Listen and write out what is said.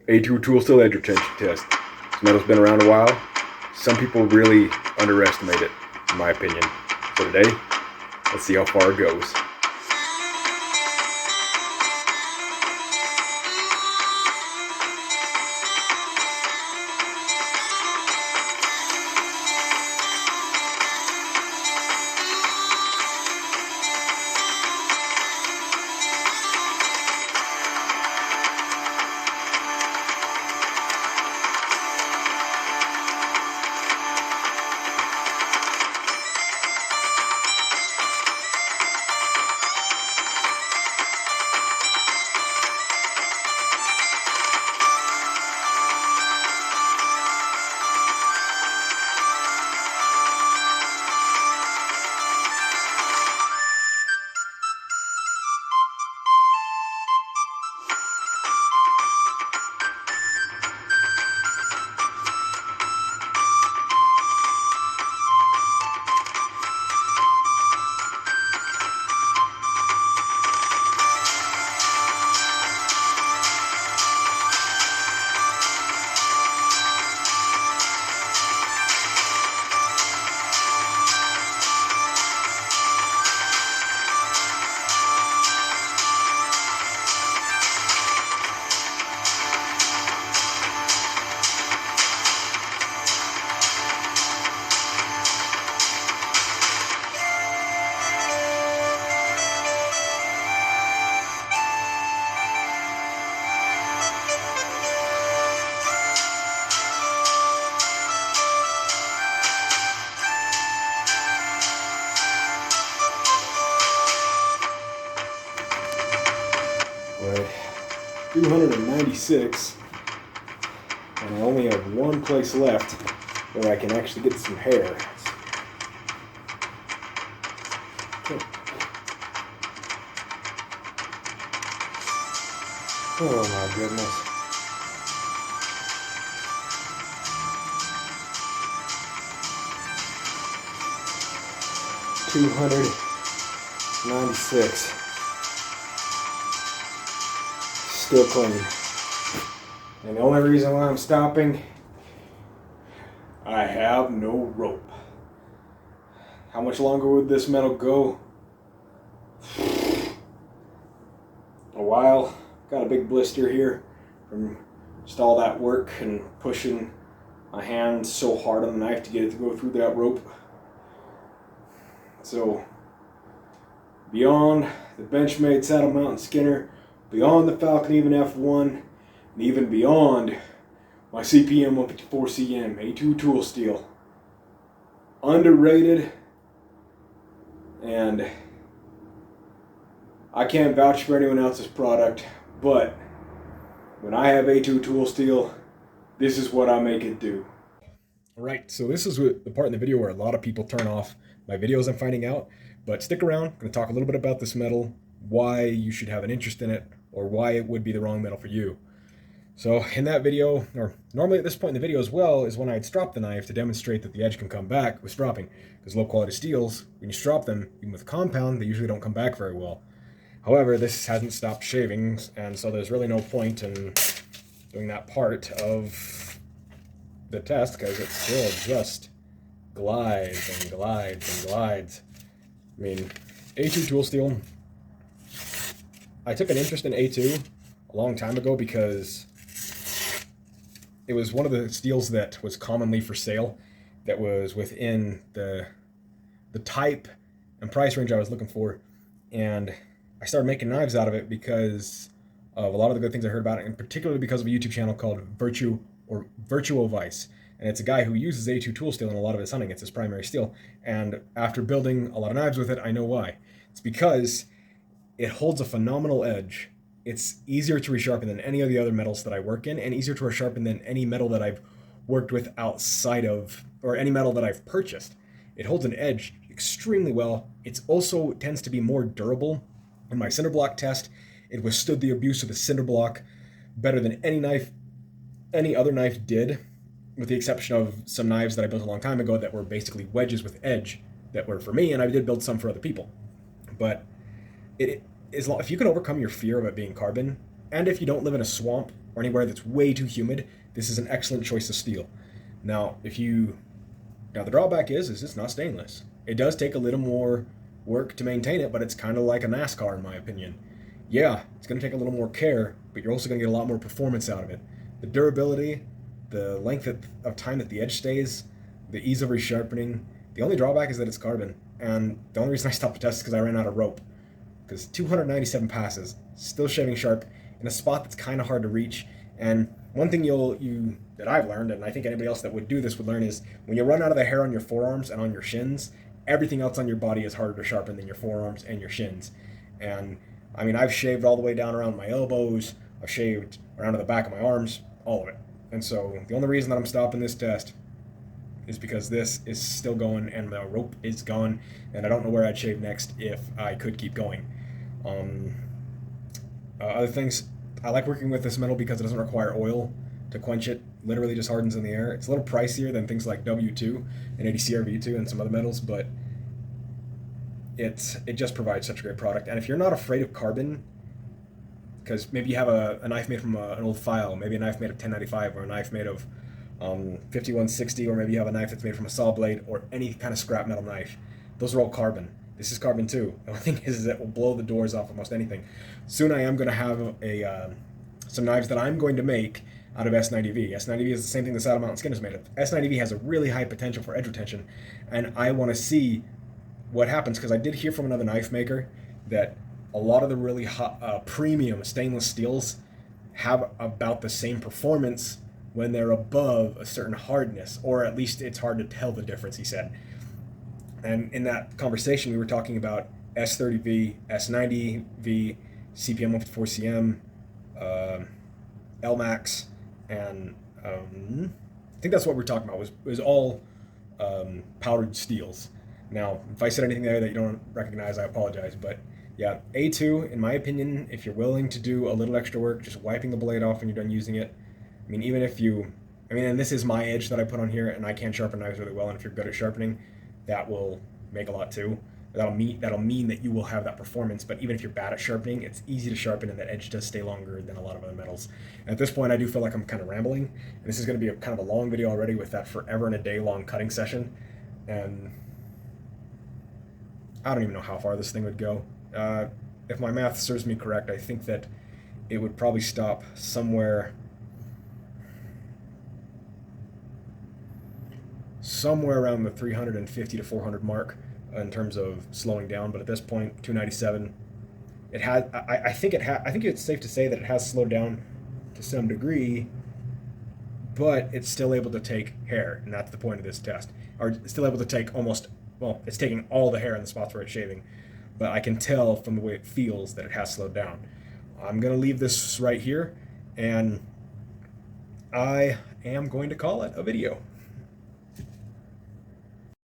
A2 tool steel edge retention test. This metal's been around a while. Some people really underestimate it, in my opinion. So today, let's see how far it goes. Right, 296, and I only have one place left where I can actually get some hair. Okay. Oh my goodness. $296. Still clean. And the only reason why I'm stopping, I have no rope. How much longer would this metal go? A while. Got a big blister here from just all that work and pushing my hand so hard on the knife to get it to go through that rope. So, beyond the Benchmade Saddle Mountain Skinner, beyond the Falcon Even F1, and even beyond my CPM 154CM A2 tool steel. Underrated, and I can't vouch for anyone else's product, but when I have A2 tool steel, this is what I make it do. Alright, so this is the part in the video where a lot of people turn off my videos, I'm finding out, but stick around. I'm going to talk a little bit about this metal, why you should have an interest in it, or why it would be the wrong metal for you. So in that video, or normally at this point in the video as well, is when I'd strop the knife to demonstrate that the edge can come back with stropping. Because low quality steels, when you strop them, even with compound, they usually don't come back very well. However, this hasn't stopped shaving, and so there's really no point in doing that part of the test, because it still just glides and glides and glides. I mean, A2 tool steel, I took an interest in A2 a long time ago because it was one of the steels that was commonly for sale, that was within the type and price range I was looking for, and I started making knives out of it because of a lot of the good things I heard about it, and particularly because of a YouTube channel called Virtuo Vice. And it's a guy who uses A2 tool steel in a lot of his hunting. It's his primary steel. And after building a lot of knives with it, I know why. It's because it holds a phenomenal edge. It's easier to resharpen than any of the other metals that I work in, and easier to resharpen than any metal that I've worked with outside of, or any metal that I've purchased. It holds an edge extremely well. It also tends to be more durable. In my cinder block test, it withstood the abuse of the cinder block better than any other knife did, with the exception of some knives that I built a long time ago that were basically wedges with edge that were for me, and I did build some for other people. But if you can overcome your fear of it being carbon, and if you don't live in a swamp or anywhere that's way too humid, this is an excellent choice of steel. Now, the drawback is it's not stainless. It does take a little more work to maintain it, but it's kind of like a NASCAR in my opinion. Yeah, it's going to take a little more care, but you're also going to get a lot more performance out of it. The durability, the length of time that the edge stays, the ease of resharpening. The only drawback is that it's carbon, and the only reason I stopped the test is because I ran out of rope. Because 297 passes, still shaving sharp in a spot that's kind of hard to reach. And one thing that I've learned, and I think anybody else that would do this would learn, is when you run out of the hair on your forearms and on your shins, everything else on your body is harder to sharpen than your forearms and your shins. And I mean, I've shaved all the way down around my elbows, I've shaved around to the back of my arms, all of it. And so the only reason that I'm stopping this test is because this is still going and the rope is gone, and I don't know where I'd shave next if I could keep going. Other things, I like working with this metal because it doesn't require oil to quench it. Literally just hardens in the air. It's a little pricier than things like W2 and ADCRV2 and some other metals, but it just provides such a great product. And if you're not afraid of carbon, because maybe you have a knife made from an old file, maybe a knife made of 1095 or a knife made of 5160, or maybe you have a knife that's made from a saw blade or any kind of scrap metal knife. Those are all carbon. This is carbon too. The only thing is that it will blow the doors off almost anything. Soon I am going to have some knives that I'm going to make out of S90V. S90V is the same thing the Saddle Mountain Skin is made of. S90V has a really high potential for edge retention, and I want to see what happens, because I did hear from another knife maker that a lot of the really hot, premium stainless steels have about the same performance when they're above a certain hardness, or at least it's hard to tell the difference, he said. And in that conversation, we were talking about S30V, S90V, CPM 154CM, LMAX, and I think that's what we were talking about, was all powdered steels. Now, if I said anything there that you don't recognize, I apologize, but yeah, A2, in my opinion, if you're willing to do a little extra work, just wiping the blade off when you're done using it. I mean, and this is my edge that I put on here, and I can sharpen knives really well, and if you're good at sharpening, that will make a lot too. That'll mean that you will have that performance, but even if you're bad at sharpening, it's easy to sharpen, and that edge does stay longer than a lot of other metals. And at this point, I do feel like I'm kind of rambling, and this is going to be kind of a long video already with that forever and a day long cutting session, and I don't even know how far this thing would go. If my math serves me correct, I think that it would probably stop somewhere around the 350 to 400 mark in terms of slowing down. But at this point, 297, I think it's safe to say that it has slowed down to some degree, but it's still able to take hair, and that's the point of this test. Or it's still able to take it's taking all the hair in the spots where it's shaving, but I can tell from the way it feels that it has slowed down. I'm going to leave this right here, and I am going to call it a video.